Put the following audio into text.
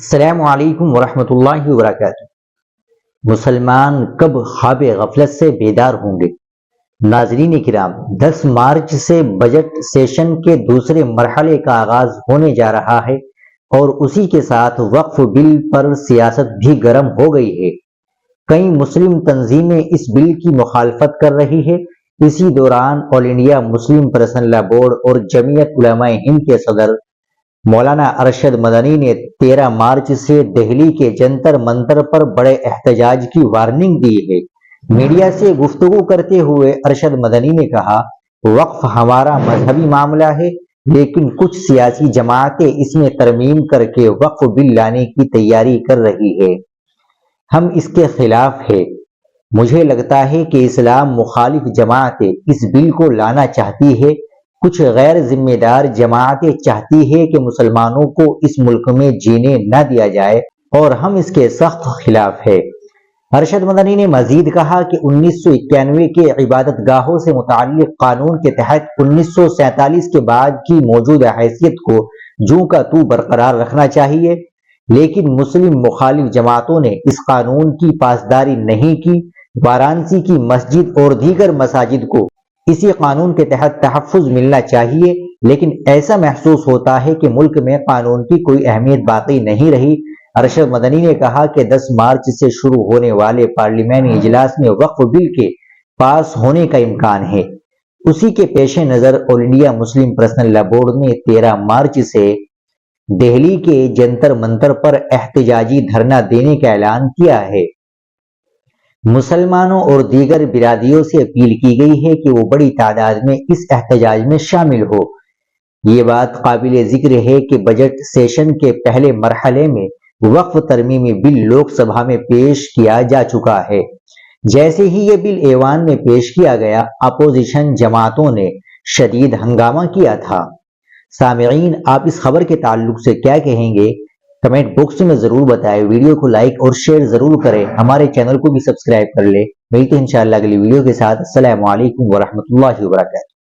السلام علیکم ورحمۃ اللہ وبرکاتہ۔ مسلمان کب خواب غفلت سے بیدار ہوں گے؟ ناظرین کرام، 10 مارچ سے بجٹ سیشن کے دوسرے مرحلے کا آغاز ہونے جا رہا ہے اور اسی کے ساتھ وقف بل پر سیاست بھی گرم ہو گئی ہے۔ کئی مسلم تنظیمیں اس بل کی مخالفت کر رہی ہے۔ اسی دوران آل انڈیا مسلم پرسنل لا بورڈ اور جمعیت علماء ہند کے صدر مولانا ارشد مدنی نے 13 مارچ سے دہلی کے جنتر منتر پر بڑے احتجاج کی وارننگ دی ہے۔ میڈیا سے گفتگو کرتے ہوئے ارشد مدنی نے کہا، وقف ہمارا مذہبی معاملہ ہے، لیکن کچھ سیاسی جماعتیں اس میں ترمیم کر کے وقف بل لانے کی تیاری کر رہی ہے۔ ہم اس کے خلاف ہیں۔ مجھے لگتا ہے کہ اسلام مخالف جماعتیں اس بل کو لانا چاہتی ہے۔ کچھ غیر ذمہ دار جماعتیں چاہتی ہے کہ مسلمانوں کو اس ملک میں جینے نہ دیا جائے اور ہم اس کے سخت خلاف ہیں۔ ارشد مدنی نے مزید کہا کہ 1991 کے عبادت گاہوں سے متعلق قانون کے تحت 1947 کے بعد کی موجودہ حیثیت کو جوں کا توں برقرار رکھنا چاہیے، لیکن مسلم مخالف جماعتوں نے اس قانون کی پاسداری نہیں کی۔ وارانسی کی مسجد اور دیگر مساجد کو اسی قانون کے تحت تحفظ ملنا چاہیے، لیکن ایسا محسوس ہوتا ہے کہ ملک میں قانون کی کوئی اہمیت باقی نہیں رہی۔ ارشد مدنی نے کہا کہ 10 مارچ سے شروع ہونے والے پارلیمانی اجلاس میں وقف بل کے پاس ہونے کا امکان ہے۔ اسی کے پیش نظر آل انڈیا مسلم پرسنل لا بورڈ نے 13 مارچ سے دہلی کے جنتر منتر پر احتجاجی دھرنا دینے کا اعلان کیا ہے۔ مسلمانوں اور دیگر برادریوں سے اپیل کی گئی ہے کہ وہ بڑی تعداد میں اس احتجاج میں شامل ہو۔ یہ بات قابل ذکر ہے کہ بجٹ سیشن کے پہلے مرحلے میں وقف ترمیمی بل لوک سبھا میں پیش کیا جا چکا ہے۔ جیسے ہی یہ بل ایوان میں پیش کیا گیا، اپوزیشن جماعتوں نے شدید ہنگامہ کیا تھا۔ سامعین، آپ اس خبر کے تعلق سے کیا کہیں گے؟ کمنٹ باکس میں ضرور بتائیں۔ ویڈیو کو لائک اور شیئر ضرور کریں۔ ہمارے چینل کو بھی سبسکرائب کر لیں۔ ملتے ہیں انشاءاللہ اگلی ویڈیو کے ساتھ۔ السلام علیکم ورحمۃ اللہ وبرکاتہ۔